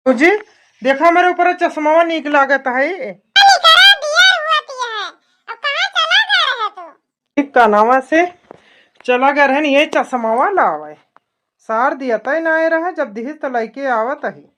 मुझे देखा मेरे ऊपर चश्मा नीक लागत है। का नावा से चला गया रहन ये चश्मावा लावे सार दिया तय ना रहा जब दिही तो लैके आवत ही।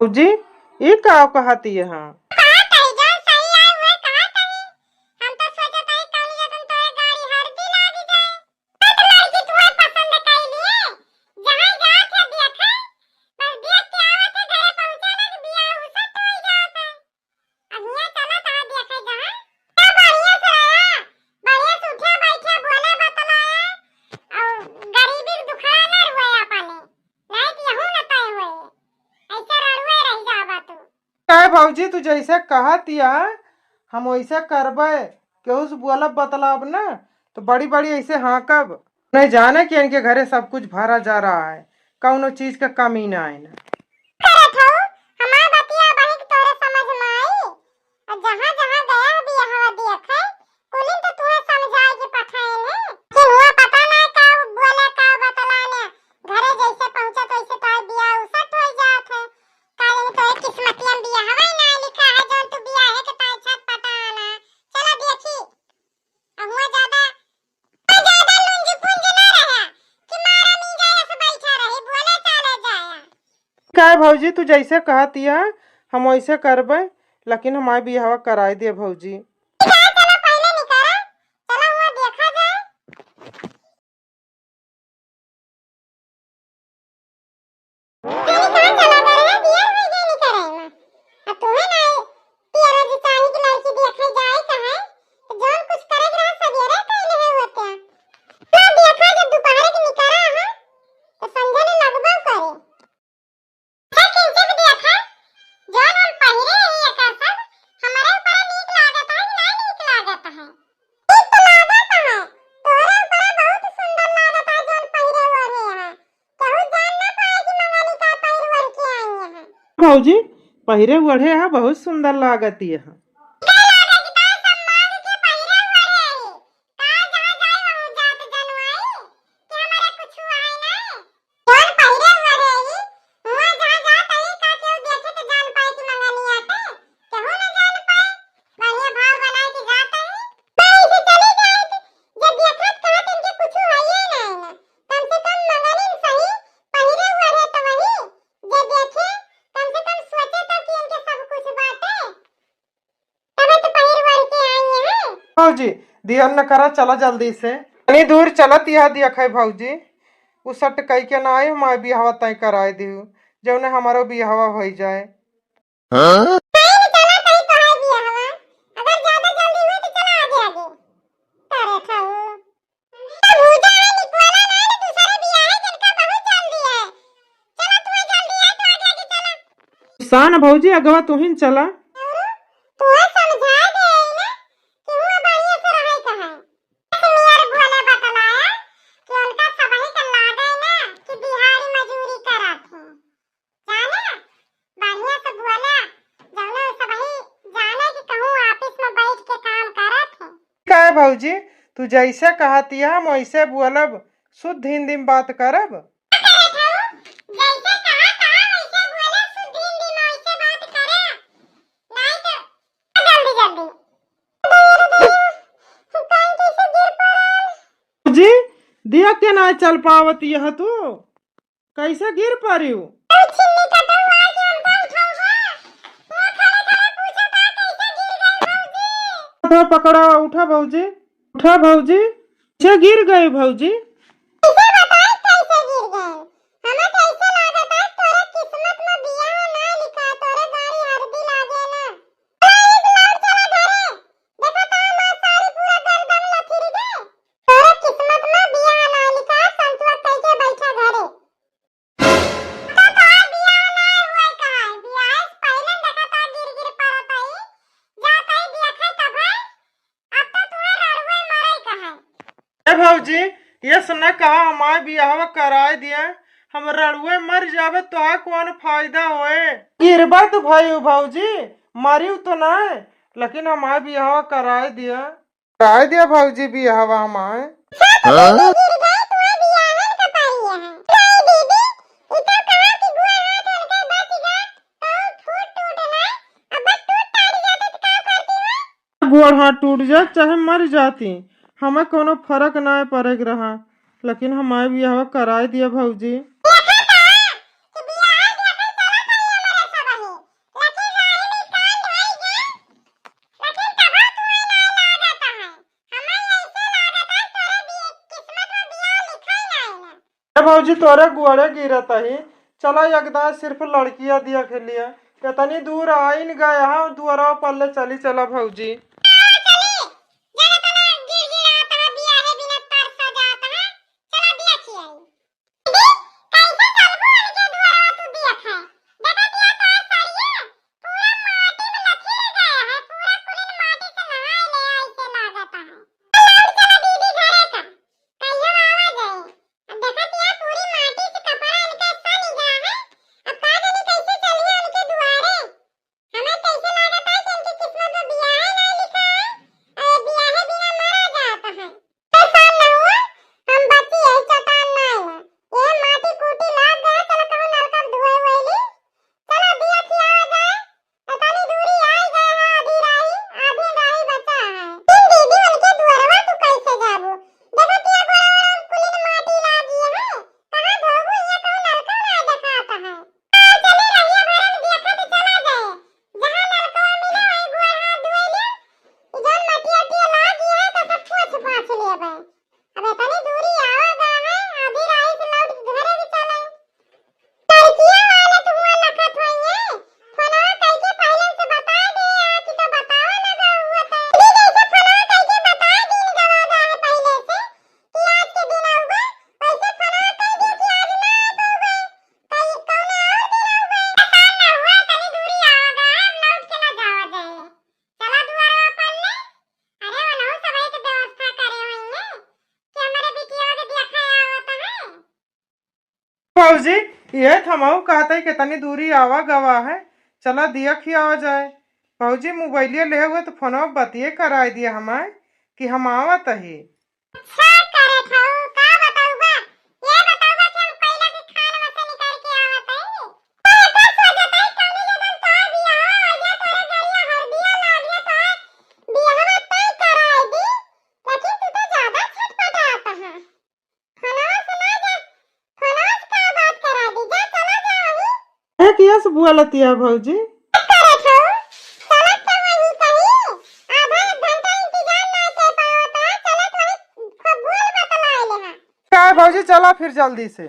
जी ये का कहती है हाँ भाजी तू जैसे कहतिया हम वैसे करबे केहू से बोलब बतलाब ना तो बड़ी बड़ी ऐसे हाँकब नहीं जाने कि इनके घरे सब कुछ भरा जा रहा है कौनो चीज का कमी ना है ना। क्या भौजी तू जैसे कहतिया हम वैसे करबे लेकिन हमारे बिहाव कराए दे भौजी। भौजी पहिरे ओढ़े है बहुत सुंदर लागती है। भौजी दिया न करा चला जल्दी से इतनी दूर चलत यह दिया खे भौजी उ सट कई के ना आए हमारे बिहावा तय कराए दी जौने हमारो बिहावा हो जाए। सान भौजी अगवा तू ही चला भौजी तू जैसे कहतिया हम वैसे बोलब शुद्ध हिंदी में बात करब। जी दिया के ना चल पावत यह तू कैसे गिर पड़ी पकड़ा उठा भौजी उठा भौजी पीछे गिर गए भौजी। भाजी ये सुना कहा हमारे बियाह कराए दिया, हम रड़ुए मर जावे तो कौन फायदा होए। गिरबा तो भाजी मरी तो ना, लेकिन हमारे बियाह कराए दिया भाजी बियाह हमारे। गोड़ हाथ टूट जाए चाहे मर जाती, हमें कोनो फर्क ना पड़ेग रहा, लेकिन हमारे बियाह कराए दिया भाजी। भाजी तोरे गुआड़े गिरता ही चला एकदा सिर्फ लड़कियां दिया खेलिया, इतनी दूर आई न गए हाँ दुआरा पल्ले चली चला भाजी। भाजी ये थमाऊ कहता है कितनी दूरी आवा गवा है, चला दिया खियावा जाए। भाजी मोबाइलिया ले हुए तो फोन बतिये कराए दिया हमारे कि हम आवत ही। किया से बुआ लतिया भाजी क्या भाजी चला फिर जल्दी से।